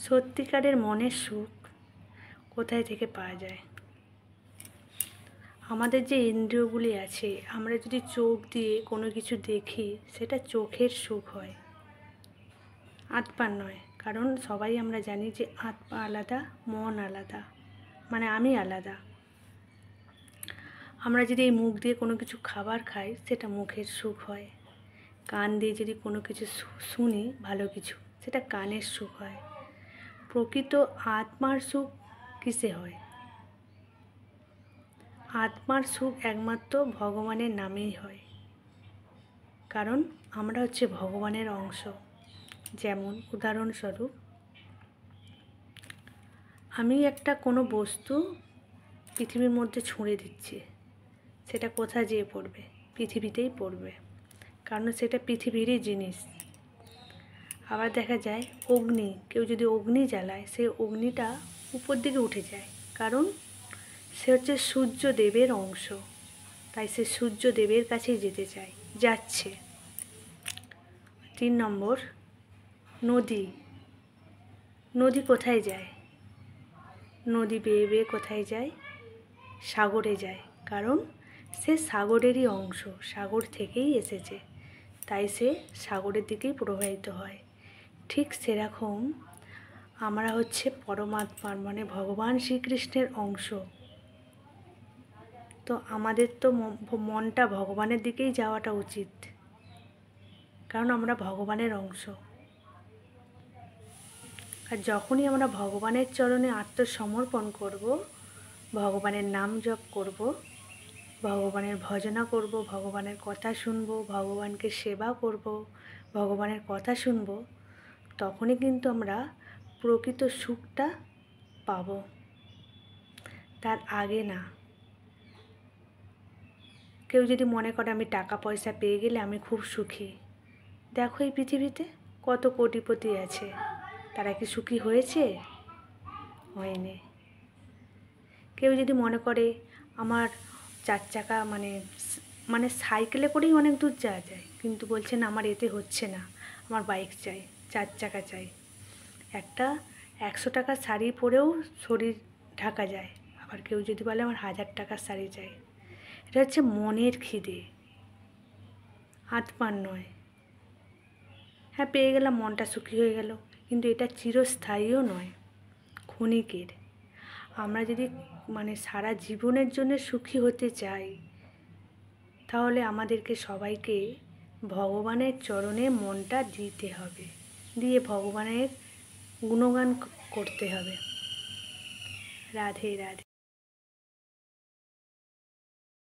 সত্যিকারের মনের সুখ কোথায় থেকে পাওয়া যায়? আমাদের যে ইন্দ্রিয়গুলি আছে, আমরা যদি চোখ দিয়ে কোনো কিছু দেখি, সেটা চোখের সুখ হয়, আত্মার নয়। কারণ সবাই আমরা জানি যে আত্মা আলাদা, মন আলাদা, মানে আমি আলাদা। আমরা যদি এই মুখ দিয়ে কোনো কিছু খাবার খাই, সেটা মুখের সুখ হয়। কান দিয়ে যদি কোনো কিছু শুনি ভালো কিছু, সেটা কানের সুখ হয়। প্রকৃত আত্মার সুখ কিসে হয়? আত্মার সুখ একমাত্র ভগবানের নামেই হয়। কারণ আমরা হচ্ছে ভগবানের অংশ। যেমন উদাহরণস্বরূপ, আমি একটা কোনো বস্তু পৃথিবীর মধ্যে ছুঁড়ে দিচ্ছি, সেটা কোথায় যেয়ে পড়বে? পৃথিবীতেই পড়বে, কারণ সেটা পৃথিবীরই জিনিস। আবার দেখা যায় অগ্নি, কেউ যদি অগ্নি জ্বালায়, সেই অগ্নিটা উপর দিকে উঠে যায়, কারণ সে হচ্ছে সূর্যদেবের অংশ, তাই সে সূর্যদেবের কাছেই যেতে চায়, যাচ্ছে। 3 নম্বর, নদী। নদী কোথায় যায়? নদী বেয়ে বেয়ে কোথায় যায়? সাগরে যায়, কারণ সে সাগরেরই অংশ, সাগর থেকেই এসেছে, তাই সে সাগরের দিকেই প্রবাহিত হয়। ঠিক সেরকম আমরা হচ্ছে পরমাত্মার, মানে ভগবান শ্রীকৃষ্ণের অংশ। তো আমাদের তো মনটা ভগবানের দিকেই যাওয়াটা উচিত, কারণ আমরা ভগবানের অংশ। আর যখনই আমরা ভগবানের চরণে আত্মসমর্পণ করব, ভগবানের নাম জপ করব, ভগবানের ভজনা করব, ভগবানের কথা শুনব, ভগবানকে সেবা করব, ভগবানের কথা শুনব, তখনই কিন্তু আমরা প্রকৃত সুখটা পাব, তার আগে না। কেউ যদি মনে করে আমি টাকা পয়সা পেয়ে গেলে আমি খুব সুখী, দেখো এই পৃথিবীতে কত কোটিপতি আছে, তারা কি সুখী হয়েছে? হয়নি। কেউ যদি মনে করে আমার 4 চাকা, মানে সাইকেলে করেই অনেক দূর যাওয়া যায়, কিন্তু বলছে না আমার এতে হচ্ছে না, আমার বাইক চাই, 4 চাকা চাই। একটা 100 টাকার শাড়ি পরেও শরীর ঢাকা যায়। আবার কেউ যদি বলে আমার 1000 টাকার শাড়ি চাই। এটা হচ্ছে মনের খিদে, আত্মার নয়। হ্যাঁ, পেয়ে গেলাম, মনটা সুখী হয়ে গেল, কিন্তু এটা চিরস্থায়ীও নয়, ক্ষণিকের। আমরা যদি সারা জীবনের জন্য সুখী হতে চাই, তাহলে আমাদেরকে সবাইকে ভগবানের চরণে মনটা দিতে হবে, দিয়ে ভগবানের গুণগান করতে হবে। রাধে রাধে।